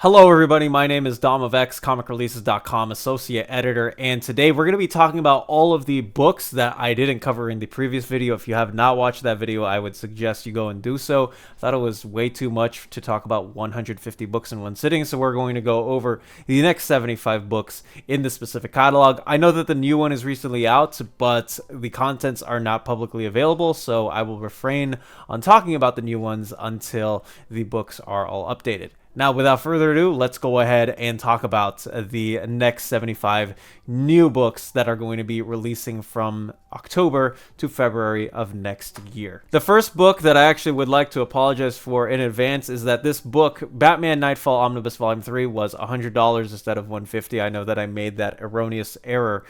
Hello everybody, my name is Dom of XComicReleases.com, associate editor, and today we're going to be talking about all of the books that I didn't cover in the previous video. If you have not watched that video, I would suggest you go and do so. I thought it was way too much to talk about 150 books in one sitting, so we're going to go over the next 75 books in the specific catalog. I know that the new one is recently out, but the contents are not publicly available, so I will refrain on talking about the new ones until the books are all updated. Now, without further ado, let's go ahead and talk about the next 75 new books that are going to be releasing from October to February of next year. The first book that I actually would like to apologize for in advance is that this book, Batman Nightfall Omnibus Volume 3, was $100 instead of $150. I know that I made that erroneous error.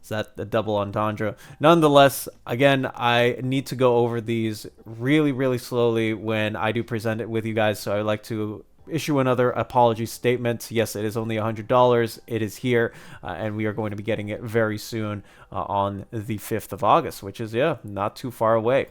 Is that a double entendre? Nonetheless, again, I need to go over these really slowly when I do present it with you guys, so I would like to issue another apology statement. Yes, it is only $100. It is here, and we are going to be getting it very soon on the 5th of August, which is, not too far away.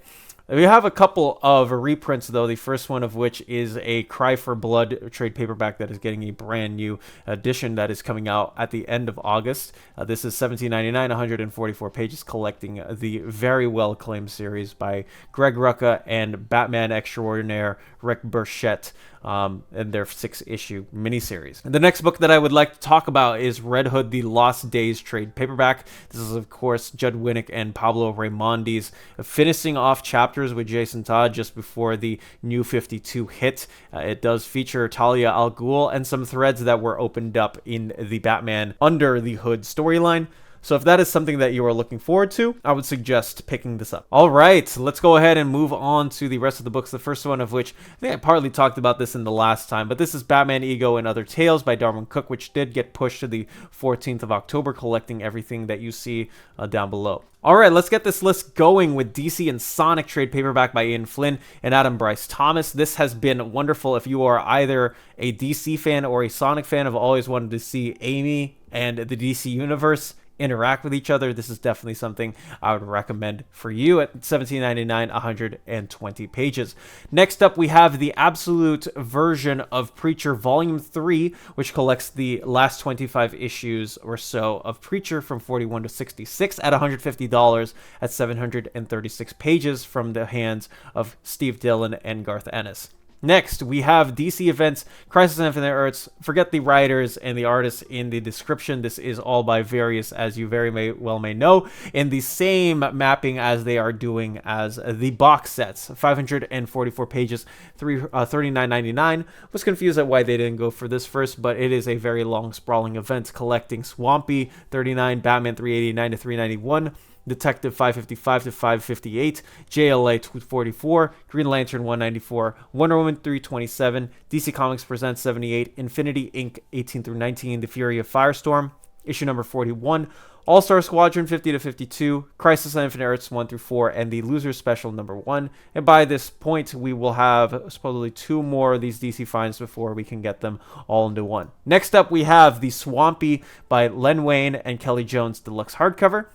We have a couple of reprints, though, the first one of which is a Cry for Blood trade paperback that is getting a brand new edition that is coming out at the end of August. This is $17.99, 144 pages, collecting the very well-acclaimed series by Greg Rucka and Batman extraordinaire Rick Burchett in their 6-issue miniseries. And the next book that I would like to talk about is Red Hood, The Lost Days trade paperback. This is, of course, Judd Winnick and Pablo Raimondi's finishing off chapters with Jason Todd just before the New 52 hit. It does feature Talia al Ghul and some threads that were opened up in the Batman Under the Hood storyline. So if that is something that you are looking forward to, I would suggest picking this up. All right, let's go ahead and move on to the rest of the books. The first one of which, I think I partly talked about this in the last time, but this is Batman Ego and Other Tales by Darwin Cook, which did get pushed to the 14th of October, collecting everything that you see down below. All right, let's get this list going with DC and Sonic trade paperback by Ian Flynn and Adam Bryce Thomas. This has been wonderful. If you are either a DC fan or a Sonic fan, I've always wanted to see Amy and the DC Universe interact with each other. This is definitely something I would recommend for you at $17.99, 120 pages. Next up, we have the absolute version of Preacher Volume 3, which collects the last 25 issues or so of Preacher from 41 to 66 at $150 at 736 pages from the hands of Steve Dillon and Garth Ennis. Next, we have DC Events, Crisis on Infinite Earths. Forget the writers and the artists in the description. This is all by Various, as you very well may know, in the same mapping as they are doing as the box sets. 544 pages, $39.99. Was confused at why they didn't go for this first, but it is a very long, sprawling event collecting Swampy, 39, Batman 389 to 391, Detective 555 to 558, JLA 244, Green Lantern 194, Wonder Woman 327, DC Comics Presents 78, Infinity Inc. 18 through 19, The Fury of Firestorm, issue number 41, All-Star Squadron 50 to 52, Crisis on Infinite Earths 1 through 4, and the Loser Special number 1. And by this point, we will have supposedly 2 more of these DC finds before we can get them all into one. Next up, we have the Swampy by Len Wein and Kelly Jones Deluxe Hardcover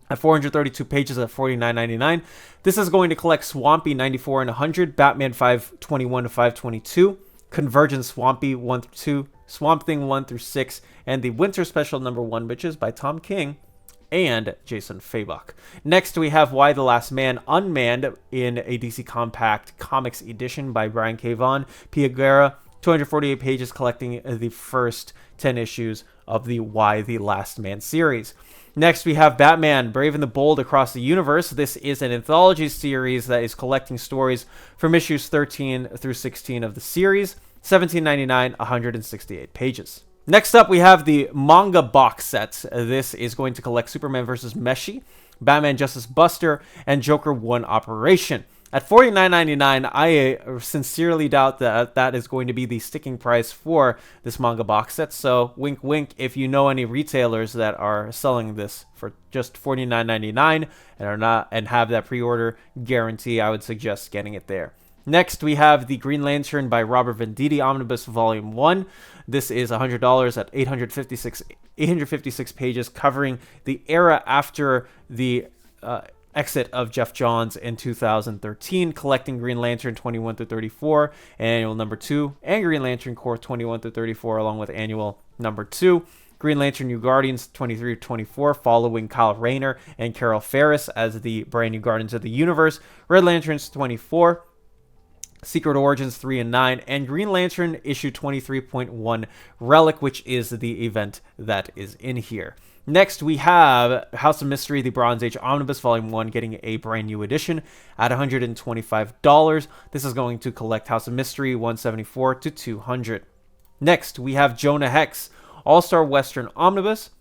at 432 pages at $49.99. This is going to collect Swampy 94 and 100, Batman 521 to 522, Convergence Swampy 1 through 2, Swamp Thing 1 through 6, and the Winter Special number 1, which is by Tom King and Jason Fabok. Next, we have Why the Last Man Unmanned in a DC Compact Comics edition by Brian K. Vaughan, Pia Guerra, 248 pages collecting the first 10 issues of the Why the Last Man series. Next, we have Batman Brave and the Bold Across the Universe. This is an anthology series that is collecting stories from issues 13 through 16 of the series. $17.99, 168 pages. Next up, we have the manga box set. This is going to collect Superman vs. Meshi, Batman Justice Buster, and Joker 1 Operation. At $49.99, I sincerely doubt that that is going to be the sticking price for this manga box set. So, wink, wink, if you know any retailers that are selling this for just $49.99 and have that pre-order guarantee, I would suggest getting it there. Next, we have the Green Lantern by Robert Venditti Omnibus Volume 1. This is $100 at 856 pages, covering the era after the exit of Jeff Johns in 2013, collecting Green Lantern 21 through 34, annual number 2, and Green Lantern Corps 21 through 34, along with annual number 2. Green Lantern New Guardians 23 to 24, following Kyle Rayner and Carol Ferris as the brand new Guardians of the Universe. Red Lanterns 24, Secret Origins 3 and 9, and Green Lantern issue 23.1 Relic, which is the event that is in here. Next, we have House of Mystery, the Bronze Age Omnibus, Volume 1, getting a brand new edition at $125. This is going to collect House of Mystery 174 to 200. Next, we have Jonah Hex, All-Star Western Omnibus.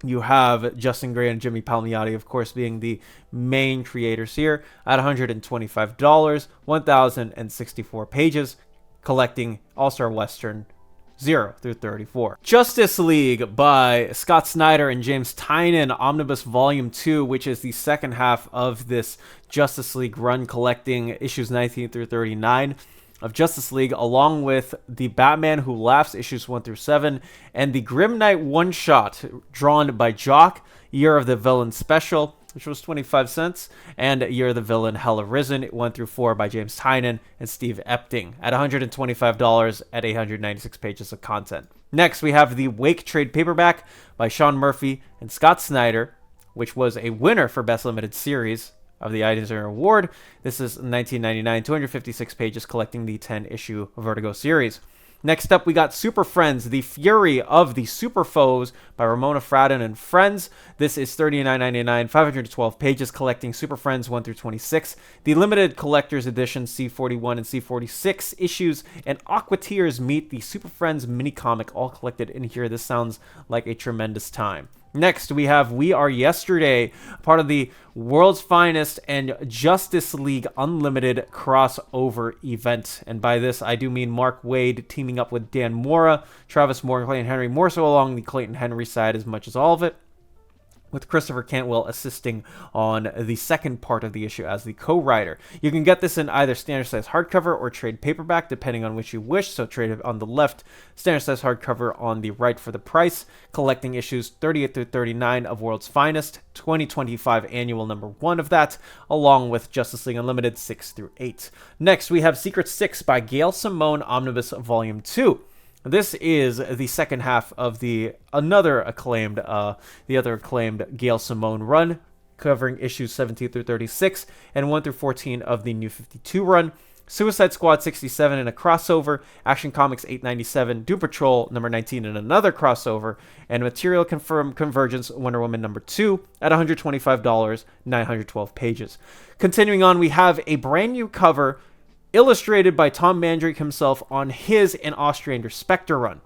You have Justin Gray and Jimmy Palmiotti, of course, being the main creators here at $125, 1,064 pages, collecting All-Star Western 0 through 34. Justice League by Scott Snyder and James Tynion, Omnibus Volume 2, which is the second half of this Justice League run, collecting issues 19 through 39 of Justice League, along with the Batman Who Laughs issues 1 through 7, and the Grim Knight one-shot drawn by Jock, Year of the Villain Special, which was 25 cents, and Year of the Villain Hell Arisen 1 through 4 by James Tynion and Steve Epting at $125 at 896 pages of content. Next, we have the Wake trade paperback by Sean Murphy and Scott Snyder, which was a winner for Best Limited Series of the Eisner Award. This is 1999, 256 pages, collecting the 10-issue Vertigo series. Next up, we got Super Friends, The Fury of the Super Foes by Ramona Fradon and Friends. This is $39.99, 512 pages, collecting Super Friends 1 through 26. The limited collector's edition C41 and C46 issues and Aquateers meet the Super Friends mini comic, all collected in here. This sounds like a tremendous time. Next, we have We Are Yesterday, part of the World's Finest and Justice League Unlimited crossover event. And by this, I do mean Mark Waid teaming up with Dan Mora, Travis Moore, and Clayton Henry, more so along the Clayton Henry side as much as all of it, with Christopher Cantwell assisting on the second part of the issue as the co-writer. You can get this in either standard size hardcover or trade paperback, depending on which you wish. So trade on the left, standard size hardcover on the right for the price, collecting issues 38 through 39 of World's Finest, 2025 annual number 1 of that, along with Justice League Unlimited 6 through 8. Next, we have Secret Six by Gail Simone, Omnibus Volume 2. This is the second half of the other acclaimed Gail Simone run, covering issues 17 through 36 and 1 through 14 of the New 52 run. Suicide Squad 67 in a crossover, Action Comics 897, Doom Patrol number 19 in another crossover, and Material Confirmed Convergence Wonder Woman number 2 at $125, 912 pages. Continuing on, we have a brand new cover illustrated by Tom Mandrake himself on his and Ostrander Spectre run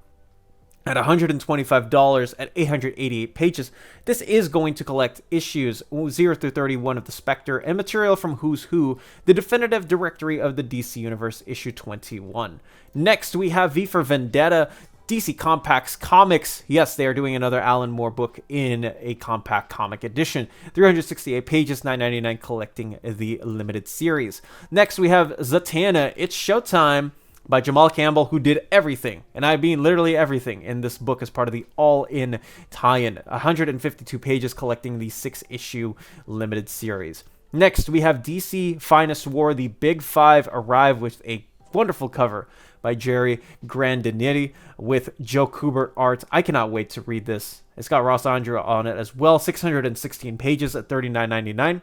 at $125 at 888 pages. This is going to collect issues 0 through 31 of the Spectre and material from Who's Who, the definitive directory of the DC Universe, issue 21. Next, we have V for Vendetta, DC Compacts Comics. Yes, they are doing another Alan Moore book in a compact comic edition. 368 pages, $9.99, collecting the limited series. Next, we have Zatanna, It's Showtime by Jamal Campbell, who did everything, and I mean literally everything, in this book as part of the all-in tie-in. 152 pages, collecting the 6-issue limited series. Next, we have DC Finest War, The Big Five arrive with a wonderful cover by Jerry Grandinetti with Joe Kubert art. I cannot wait to read this. It's got Ross Andra on it as well. 616 pages at $39.99.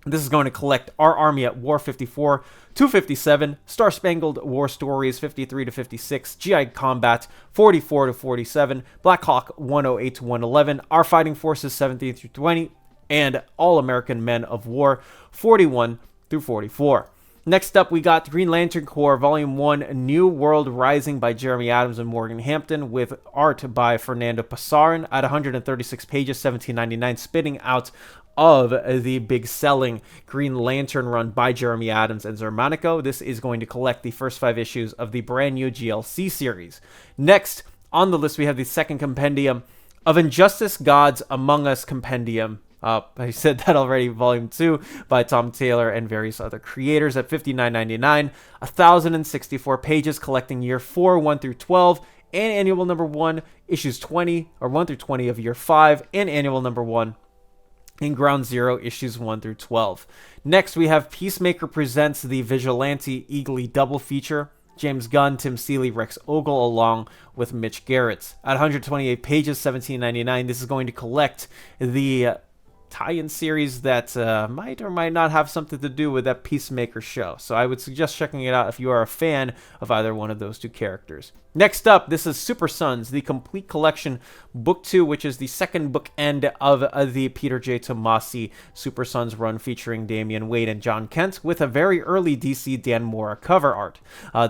This is going to collect Our Army at War 54 to 57, Star Spangled War Stories 53 to 56, GI Combat 44 to 47, Black Hawk 108 to 111, Our Fighting Forces 17 through 20, and All American Men of War 41 through 44. Next up, we got Green Lantern Corps Volume 1, New World Rising by Jeremy Adams and Morgan Hampton, with art by Fernando Pasarin at 136 pages, $17.99, spitting out of the big selling Green Lantern run by Jeremy Adams and Zermanico. This is going to collect the first 5 issues of the brand new GLC series. Next on the list, we have the second compendium of Injustice Gods Among Us compendium. I said that already, Volume 2 by Tom Taylor and various other creators at $59.99, 1,064 pages, collecting year 4, 1 through 12, and annual number 1, issues 20, or 1 through 20 of year 5, and annual number 1 in Ground Zero issues 1 through 12. Next, we have Peacemaker presents the Vigilante Eagly double feature. James Gunn, Tim Seeley, Rex Ogle, along with Mitch Garrett. At 128 pages, $17.99, this is going to collect the tie-in series that might or might not have something to do with that Peacemaker show. So I would suggest checking it out if you are a fan of either one of those two characters. Next up, this is Super Sons, the complete collection, book 2, which is the second bookend of the Peter J. Tomasi Super Sons run featuring Damian Wade and John Kent with a very early DC Dan Mora cover art.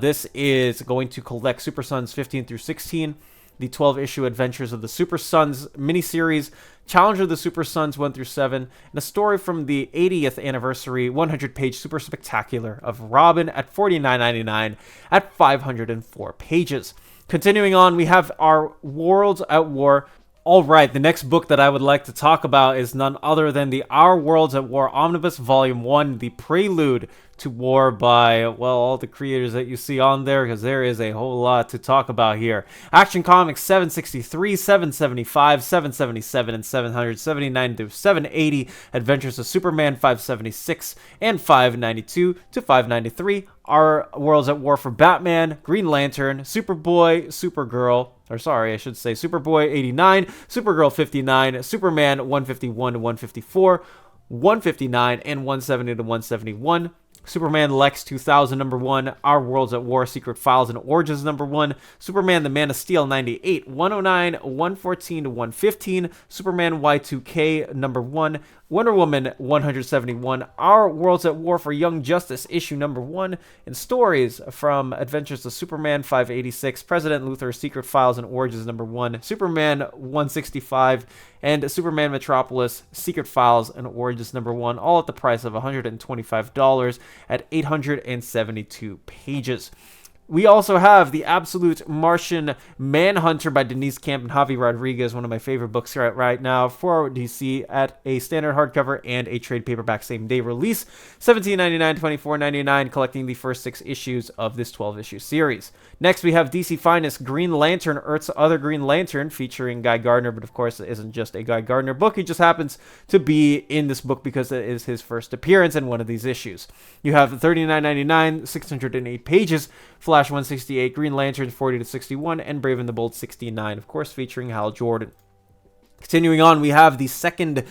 This is going to collect Super Sons 15 through 16, the 12-issue Adventures of the Super Sons miniseries, Challenge of the Super Sons 1 through 7, and a story from the 80th anniversary 100-page Super Spectacular of Robin at $49.99 at 504 pages. Continuing on, we have our Worlds at War. All right, the next book that I would like to talk about is none other than the Our Worlds at War Omnibus Volume 1, the Prelude to War by, well, all the creators that you see on there, because there is a whole lot to talk about here. Action Comics 763, 775, 777, and 779 through 780. Adventures of Superman 576 and 592 to 593. Our Worlds at War for Batman, Green Lantern, Superboy, Supergirl, or sorry, I should say Superboy 89, Supergirl 59, Superman 151 to 154, 159 and 170 to 171. Superman Lex 2000 number 1, Our Worlds at War Secret Files and Origins number 1, Superman the Man of Steel 98, 109, 114 to 115, Superman Y2K number 1, Wonder Woman 171, Our Worlds at War for Young Justice issue number 1, and stories from Adventures of Superman 586, President Luthor Secret Files and Origins number 1, Superman 165, and Superman Metropolis Secret Files and Origins number 1, all at the price of $125 at 872 pages. We also have The Absolute Martian Manhunter by Denise Camp and Javi Rodriguez, one of my favorite books right now for DC, at a standard hardcover and a trade paperback same-day release, $17.99, $24.99, collecting the first 6 issues of this 12-issue series. Next, we have DC Finest Green Lantern, Earth's Other Green Lantern, featuring Guy Gardner, but of course it isn't just a Guy Gardner book. He just happens to be in this book because it is his first appearance in one of these issues. You have $39.99, 608 pages, Flash 168, Green Lantern 40 to 61, and Brave and the Bold 69, of course, featuring Hal Jordan. Continuing on, we have the second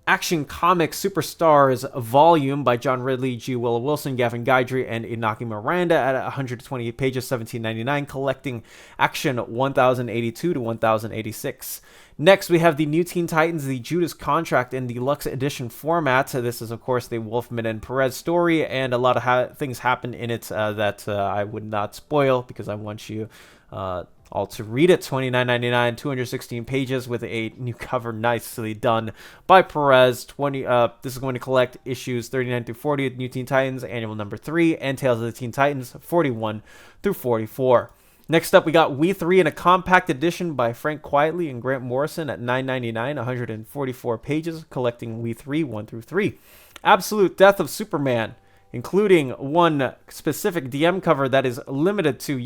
Action Comics Superstars volume by John Ridley, G. Willow Wilson, Gavin Guidry, and Inaki Miranda at 128 pages, $17.99, collecting Action 1082 to 1086. Next, we have the New Teen Titans, the Judas Contract in the Deluxe Edition format. This is, of course, the Wolfman and Perez story, and a lot of things happen in it that I would not spoil because I want you all to read it. $29.99, 216 pages with a new cover nicely done by Perez. This is going to collect issues 39 through 40 of New Teen Titans, annual number 3, and Tales of the Teen Titans 41 through 44. Next up, we got We 3 in a compact edition by Frank Quietly and Grant Morrison at $9.99, 144 pages, collecting We 3 1 through 3. Absolute Death of Superman, including one specific DM cover that is limited to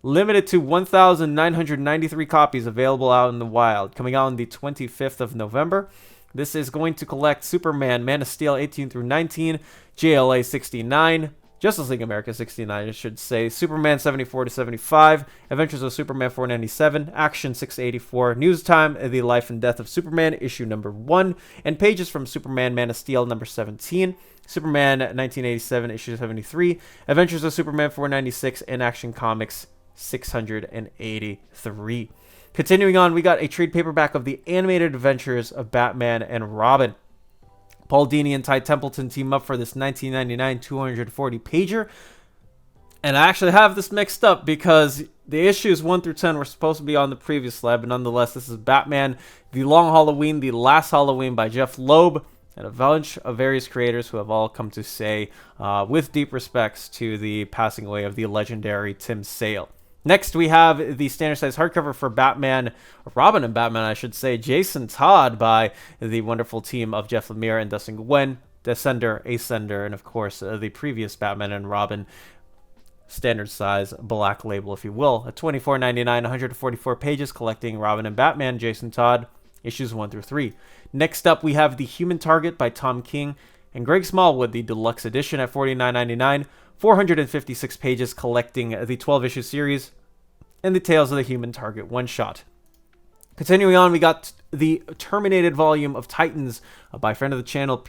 1,993 copies available out in the wild, coming out on the 25th of November. This is going to collect Superman, Man of Steel 18 through 19, JLA 69, Justice League America 69, I should say, Superman 74 to 75, Adventures of Superman 497, Action 684, News Time, The Life and Death of Superman, issue number 1, and pages from Superman, Man of Steel number 17, Superman 1987, issue 73, Adventures of Superman 496, and Action Comics 683. Continuing on, we got a trade paperback of the animated adventures of Batman and Robin. Paul Dini and Ty Templeton team up for this 1999 240 pager. And I actually have this mixed up because the issues 1 through 10 were supposed to be on the previous slab, but nonetheless, this is Batman, The Long Halloween, The Last Halloween by Jeff Loeb, and a bunch of various creators who have all come to say, with deep respects to the passing away of the legendary Tim Sale. Next, we have the standard size hardcover for Robin and Batman, I should say, Jason Todd by the wonderful team of Jeff Lemire and Dustin Nguyen, Descender, Ascender, and of course, the previous Batman and Robin standard size black label, if you will. At $24.99, 144 pages, collecting Robin and Batman, Jason Todd, issues 1 through 3. Next up, we have The Human Target by Tom King and Greg Smallwood, the deluxe edition at $49.99, 456 pages collecting the 12-issue series and the Tales of the Human Target one-shot. Continuing on, we got the Terminated volume of Titans by friend of the channel,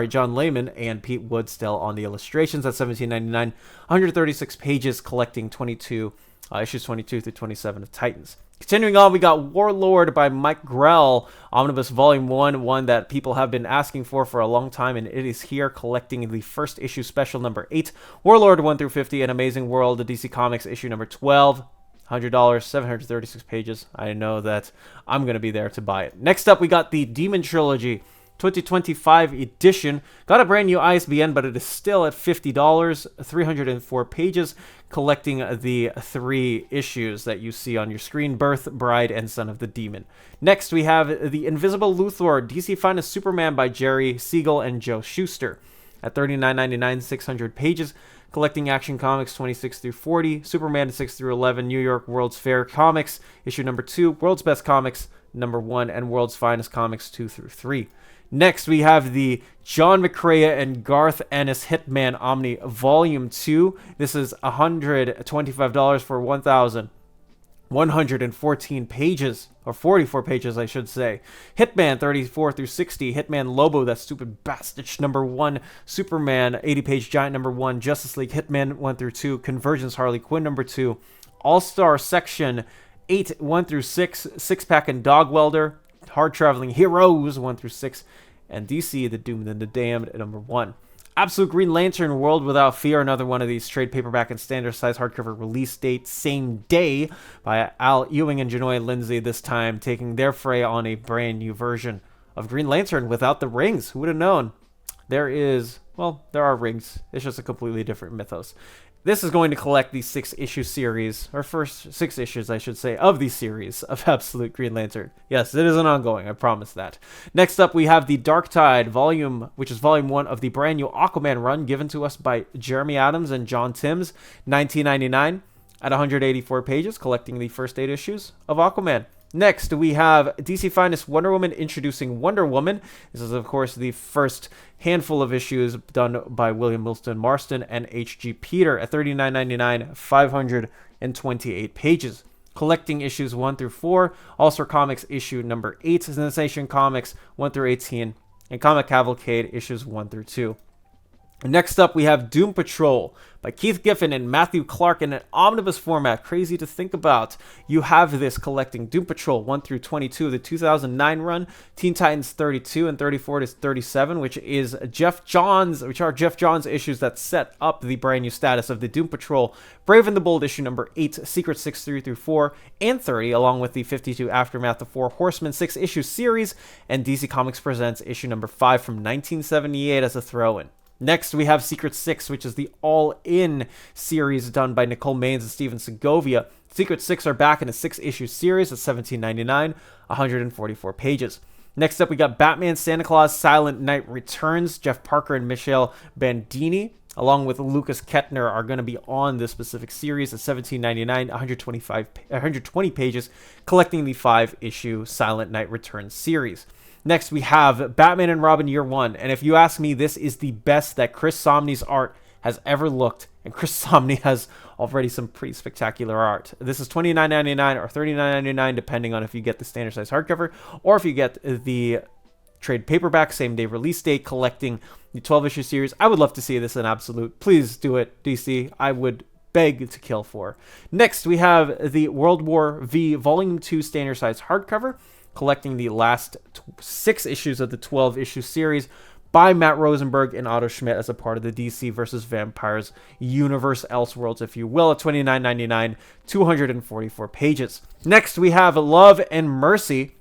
John Lehman and Pete Woodstill on the illustrations at $17.99, 136 pages collecting issues 22 through 27 of Titans. Continuing on, we got Warlord by Mike Grell, Omnibus Volume 1, one that people have been asking for a long time, and it is here collecting the first issue special number 8, Warlord 1 through 50, An Amazing World, the DC Comics issue number 12. $100, 736 pages. I know that I'm going to be there to buy it. Next up, we got the Demon Trilogy 2025 edition. Got a brand new ISBN, but it is still at $50, 304 pages, collecting the 3 issues that you see on your screen, Birth, Bride, and Son of the Demon. Next, we have The Invisible Luthor, DC Finest Superman by Jerry Siegel and Joe Shuster. At $39.99, 600 pages, collecting Action Comics 26 through 40, Superman 6 through 11, New York World's Fair Comics, issue number 2, World's Best Comics, number 1, and World's Finest Comics 2 through 3. Next, we have the John McCrea and Garth Ennis Hitman Omni Volume 2. This is $125 for 1,114 pages, or 44 pages, I should say. Hitman 34 through 60, Hitman Lobo, that stupid bastard, number 1, Superman 80-page giant number 1, Justice League Hitman 1 through 2, Convergence Harley Quinn number 2, All-Star Section 8 1 through 6, Six-Pack and Dog Welder, Hard Traveling Heroes 1 through 6, and DC The Doomed and the Damned number 1. Absolute Green Lantern World Without Fear, another one of these trade paperback and standard size hardcover release date, same day, by Al Ewing and Janoy Lindsay, this time taking their fray on a brand new version of Green Lantern without the rings. Who would have known? There are rings. It's just a completely different mythos. This is going to collect the 6-issue series, or first 6 issues, I should say, of the series of Absolute Green Lantern. Yes, it is an ongoing, I promise that. Next up, we have the Dark Tide volume, which is volume 1 of the brand new Aquaman run given to us by Jeremy Adams and John Timms, $19.99 at 184 pages, collecting the first 8 issues of Aquaman. Next, we have DC Finest Wonder Woman introducing Wonder Woman. This is, of course, the first handful of issues done by William Wilson Marston and H.G. Peter at $39.99, 528 pages. Collecting issues 1 through 4, All-Star Comics issue number 8, Sensation Comics 1 through 18, and Comic Cavalcade issues 1 through 2. Next up, we have Doom Patrol by Keith Giffen and Matthew Clark in an omnibus format. Crazy to think about. You have this collecting Doom Patrol 1 through 22, the 2009 run, Teen Titans 32 and 34 to 37, which are Jeff Johns issues that set up the brand new status of the Doom Patrol. Brave and the Bold issue number 8, Secret 6 3 through 4 and 30, along with the 52 Aftermath of 4 Horsemen 6-issue series, and DC Comics Presents issue number 5 from 1978 as a throw-in. Next, we have Secret 6, which is the all-in series done by Nicole Maines and Steven Segovia. Secret 6 are back in a 6-issue series at $17.99, 144 pages. Next up, we got Batman Santa Claus Silent Night Returns. Jeff Parker and Michelle Bandini, along with Lucas Kettner, are going to be on this specific series at $17.99, 120 pages, collecting the 5-issue Silent Night Returns series. Next, we have Batman and Robin Year One, and if you ask me, this is the best that Chris Samnee's art has ever looked, and Chris Samnee has already some pretty spectacular art. This is $29.99 or $39.99, depending on if you get the standard size hardcover or if you get the trade paperback, same day release date, collecting the 12-issue series. I would love to see this in Absolute. Please do it, DC. I would beg to kill for. Next, we have the World War V Volume 2 standard size hardcover, collecting the last 6 issues of the 12-issue series by Matt Rosenberg and Otto Schmidt as a part of the DC versus Vampires universe, Elseworlds, if you will, at $29.99, 244 pages. Next, we have Love and Mercy,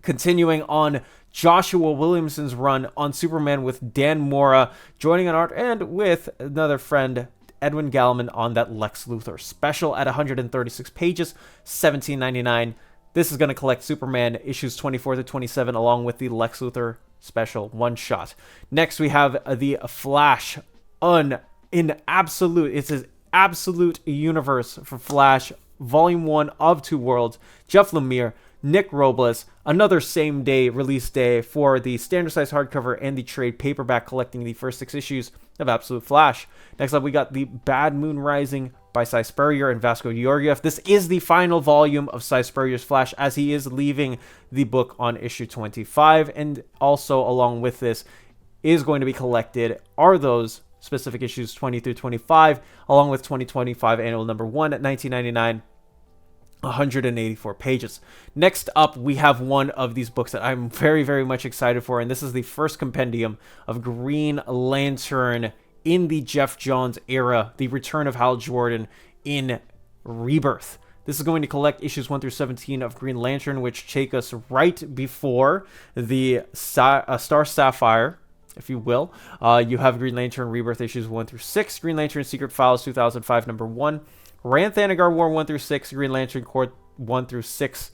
continuing on Joshua Williamson's run on Superman with Dan Mora joining on art, and with another friend, Edwin Gallman, on that Lex Luthor special at 136 pages, $17.99. This is going to collect Superman issues 24 to 27 along with the Lex Luthor special one-shot. Next, we have the Flash it's an absolute universe for Flash, Volume 1 of Two Worlds. Jeff Lemire, Nick Robles, another same day release day for the standard size hardcover and the trade paperback, collecting the first 6 issues of Absolute Flash. Next up, we got the Bad Moon Rising by Cy Spurrier and Vasco Georgiev. This is the final volume of Cy Spurrier's Flash, as he is leaving the book on issue 25. And also along with this is going to be collected are those specific issues 20 through 25, along with 2025 annual number 1 at $19.99. 184 pages. Next up, we have one of these books that I'm very, very much excited for, and this is the first compendium of Green Lantern in the Jeff Johns era, the return of Hal Jordan in Rebirth. This is going to collect issues 1 through 17 of Green Lantern, which take us right before the Star Sapphire, if you will. You have Green Lantern Rebirth issues 1 through 6, Green Lantern Secret Files 2005 number 1, Rann Thanagar War 1 through 6, Green Lantern Corps 1 through 6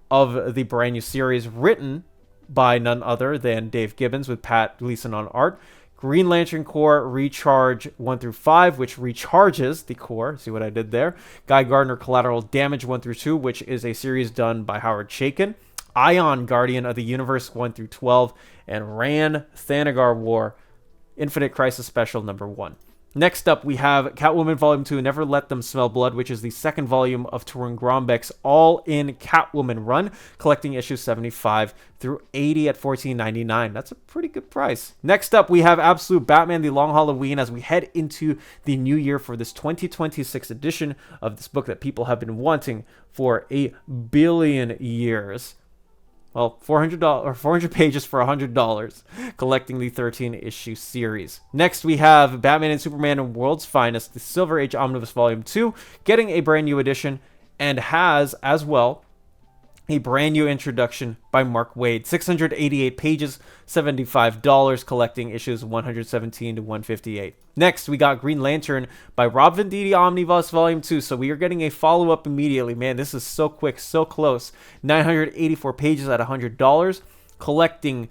of the brand new series, written by none other than Dave Gibbons with Pat Gleason on art. Green Lantern Corps Recharge 1 through 5, which recharges the Corps. See what I did there? Guy Gardner Collateral Damage 1 through 2, which is a series done by Howard Chaykin. Ion Guardian of the Universe 1 through 12, and Rann Thanagar War Infinite Crisis Special number 1. Next up, we have Catwoman Volume 2, Never Let Them Smell Blood, which is the second volume of Torunn Grombeck's all-in Catwoman run, collecting issues 75 through 80 at $14.99. That's a pretty good price. Next up, we have Absolute Batman The Long Halloween as we head into the new year for this 2026 edition of this book that people have been wanting for a billion years. Well, $400 pages for $100, collecting the 13-issue series. Next, we have Batman and Superman and World's Finest, the Silver Age Omnibus Volume 2, getting a brand new edition, and has, as well, a brand new introduction by Mark Waid. 688 pages, $75, collecting issues 117 to 158. Next, we got Green Lantern by Rob Venditti Omnibus Volume 2. So we are getting a follow-up immediately. Man, this is so quick, so close. 984 pages at $100, collecting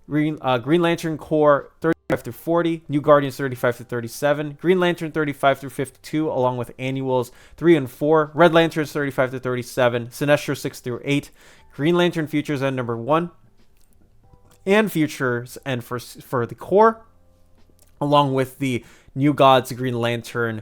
Green Lantern Corps 35 through 40, New Guardians 35 through 37, Green Lantern 35 through 52, along with annuals 3 and 4, Red Lanterns 35 through 37, Sinestro 6 through 8, Green Lantern Futures End number 1, and Futures End for the Corps, along with the New Gods Green Lantern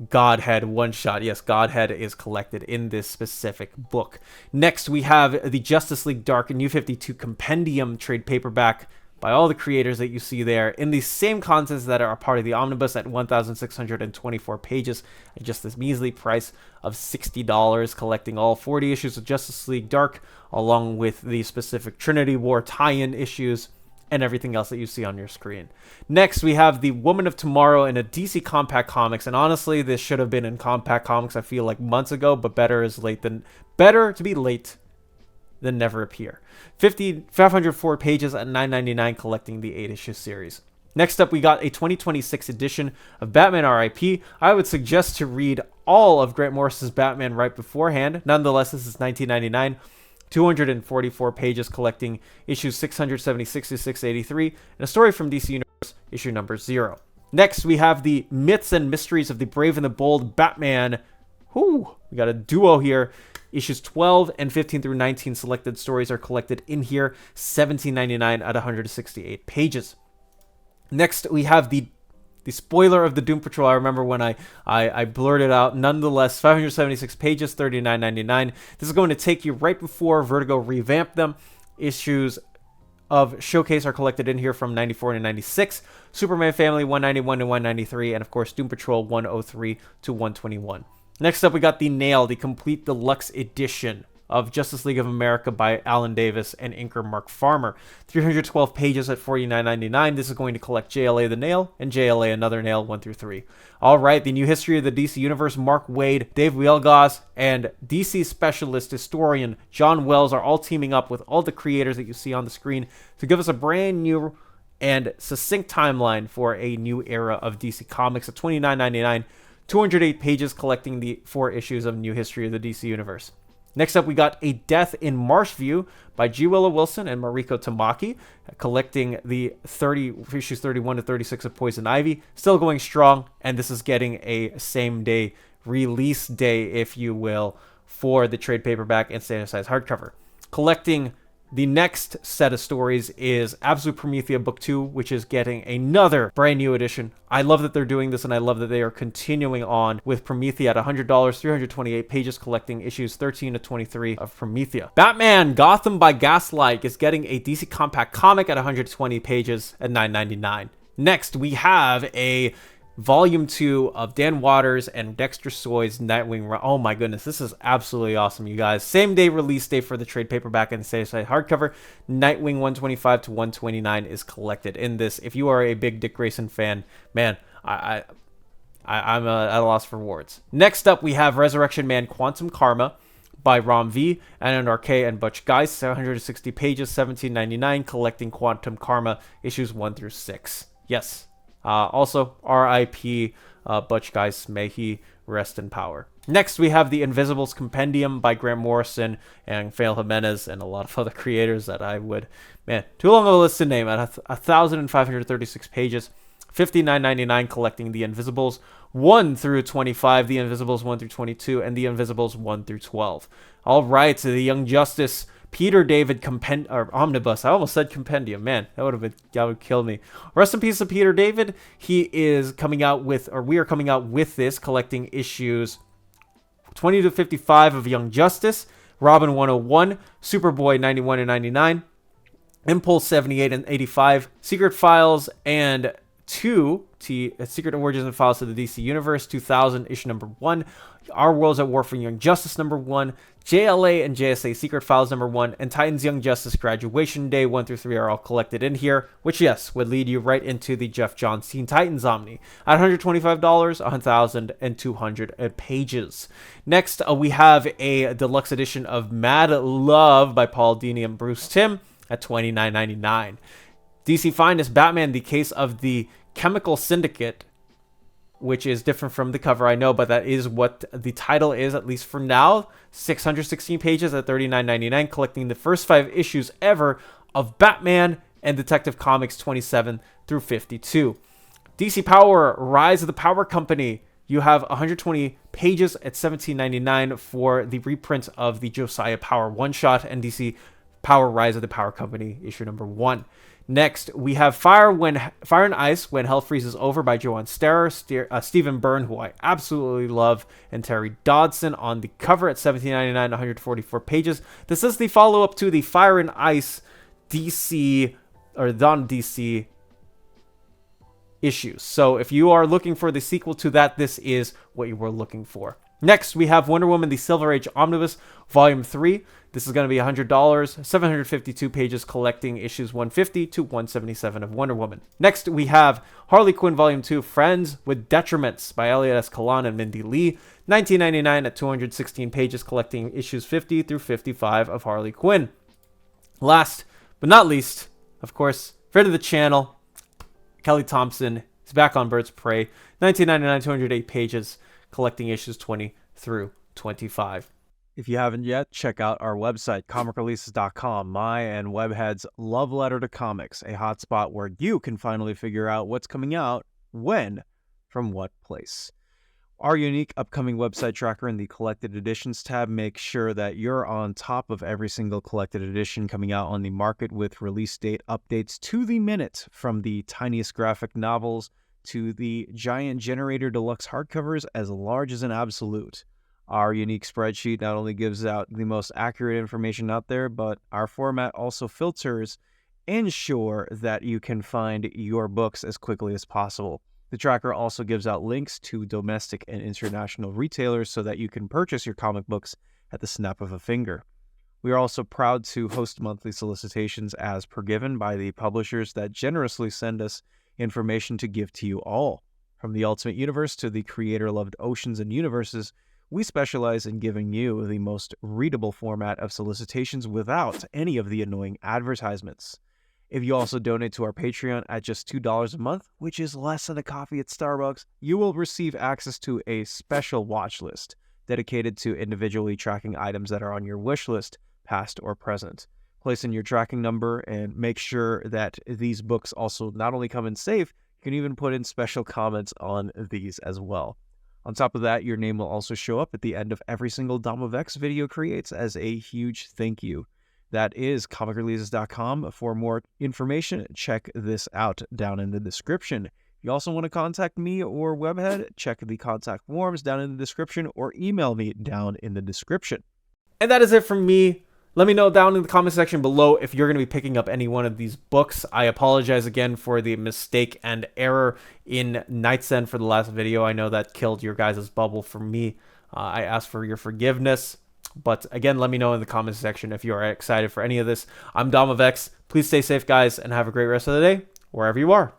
Godhead one-shot. Yes, Godhead is collected in this specific book. Next, we have the Justice League Dark and New 52 Compendium trade paperback by all the creators that you see there in the same contents that are part of the omnibus at 1,624 pages at just this measly price of $60, collecting all 40 issues of Justice League Dark, along with the specific Trinity War tie-in issues and everything else that you see on your screen. Next, we have the Woman of Tomorrow in a DC Compact Comics, and honestly, this should have been in Compact Comics, I feel like months ago, but better to be late than never appear. 504 pages at $9.99, collecting the 8-issue series. Next up, we got a 2026 edition of Batman R.I.P. I would suggest to read all of Grant Morrison's Batman right beforehand. Nonetheless, this is $19.99. 244 pages, collecting issues 676 to 683, and a story from DC Universe, issue number 0. Next, we have the Myths and Mysteries of the Brave and the Bold Batman. We got a duo here. Issues 12 and 15 through 19 selected stories are collected in here, $17.99 at 168 pages. Next, we have the spoiler of the Doom Patrol. I remember when I blurted out. Nonetheless, 576 pages, $39.99. This is going to take you right before Vertigo revamped them. Issues of Showcase are collected in here from 94 to 96. Superman Family 191 to 193. And of course, Doom Patrol 103 to 121. Next up, we got the Nail, the complete deluxe edition of Justice League of America by Alan Davis and inker Mark Farmer. 312 pages at $49.99. This is going to collect JLA The Nail and JLA Another Nail 1 through 3. All right, the New History of the DC Universe, Mark Waid, Dave Wielgosz, and DC specialist historian John Wells are all teaming up with all the creators that you see on the screen to give us a brand new and succinct timeline for a new era of DC Comics at $29.99. 208 pages, collecting the 4 issues of New History of the DC Universe. Next up, we got A Death in Marshview by G. Willow Wilson and Mariko Tamaki, collecting the issues 31 to 36 of Poison Ivy. Still going strong, and this is getting a same-day release day, if you will, for the trade paperback and standard size hardcover. Collecting the next set of stories is Absolute Promethea Book 2, which is getting another brand new edition. I love that they're doing this, and I love that they are continuing on with Promethea at $100, 328 pages, collecting issues 13 to 23 of Promethea. Batman Gotham by Gaslight is getting a DC Compact comic at 120 pages at $9.99. Next, we have a Volume 2 of Dan Watters and Dexter Soy's Nightwing. Oh my goodness, this is absolutely awesome, you guys. Same day release date for the trade paperback and same side hardcover. Nightwing 125 to 129 is collected in this. If you are a big Dick Grayson fan, man, I'm at a loss for words. Next up, we have Resurrection Man Quantum Karma by Ram V, Anarchy, and Butch Guice, 760 pages, $17.99, collecting Quantum Karma issues 1 through 6. Yes. Also, R.I.P. Butch Guice, may he rest in power. Next, we have the Invisibles Compendium by Grant Morrison and Fail Jimenez and a lot of other creators that I would, too long of a list to name, at 1,536 pages, $59.99, collecting the Invisibles 1 through 25, the Invisibles 1 through 22, and the Invisibles 1 through 12. All right, so the Young Justice Peter David Omnibus. I almost said compendium. Man, that would kill me. Rest in peace to Peter David. He is coming out with, or we are coming out with this, collecting issues 20 to 55 of Young Justice, Robin 101, Superboy 91 and 99, Impulse 78 and 85, Secret Files and Secret Origins and Files of the DC Universe 2000, issue number 1, Our Worlds at War for Young Justice number 1, JLA and JSA Secret Files number 1, and Titans Young Justice Graduation Day 1 through 3 are all collected in here, which, yes, would lead you right into the Jeff Johns Teen Titans Omni at $125, 1,200 pages. Next, we have a deluxe edition of Mad Love by Paul Dini and Bruce Timm at $29.99. DC Finest Batman, The Case of the Chemical Syndicate, which is different from the cover, I know, but that is what the title is, at least for now. 616 pages at $39.99, collecting the first 5 issues ever of Batman and Detective Comics 27 through 52. DC Power, Rise of the Power Company. You have 120 pages at $17.99 for the reprint of the Josiah Power one-shot and DC Power, Rise of the Power Company, issue number 1. Next, we have Fire and Ice, When Hell Freezes Over by Joanne Starrer, Stephen Byrne, who I absolutely love, and Terry Dodson on the cover at $17.99, 144 pages. This is the follow-up to the Fire and Ice DC, or non-DC issues. So if you are looking for the sequel to that, this is what you were looking for. Next, we have Wonder Woman, The Silver Age Omnibus, Volume 3. This is going to be $100, 752 pages, collecting issues 150 to 177 of Wonder Woman. Next, we have Harley Quinn Volume 2, Friends with Detriments by Elliot S. Kalan and Mindy Lee, $19.99 at 216 pages, collecting issues 50 through 55 of Harley Quinn. Last but not least, of course, friend of the channel, Kelly Thompson is back on Birds of Prey, $19.99, 208 pages, collecting issues 20 through 25. If you haven't yet, check out our website, comicreleases.com, my and Webhead's love letter to comics, a hotspot where you can finally figure out what's coming out, when, from what place. Our unique upcoming website tracker in the Collected Editions tab makes sure that you're on top of every single collected edition coming out on the market, with release date updates to the minute, from the tiniest graphic novels to the giant Generator Deluxe hardcovers as large as an absolute. Our unique spreadsheet not only gives out the most accurate information out there, but our format also filters and ensure that you can find your books as quickly as possible. The tracker also gives out links to domestic and international retailers so that you can purchase your comic books at the snap of a finger. We are also proud to host monthly solicitations as per given by the publishers that generously send us information to give to you all. From the Ultimate Universe to the creator-loved Oceans and Universes, we specialize in giving you the most readable format of solicitations without any of the annoying advertisements. If you also donate to our Patreon at just $2 a month, which is less than a coffee at Starbucks, you will receive access to a special watch list dedicated to individually tracking items that are on your wish list, past or present. Place in your tracking number and make sure that these books also not only come in safe, you can even put in special comments on these as well. On top of that, your name will also show up at the end of every single Dom of X video creates as a huge thank you. That is comicreleases.com. For more information, check this out down in the description. If you also want to contact me or Webhead, check the contact forms down in the description or email me down in the description. And that is it from me. Let me know down in the comment section below if you're going to be picking up any one of these books. I apologize again for the mistake and error in Knight's End for the last video. I know that killed your guys' bubble for me. I ask for your forgiveness. But again, let me know in the comments section if you are excited for any of this. I'm Dom of X. Please stay safe, guys, and have a great rest of the day, wherever you are.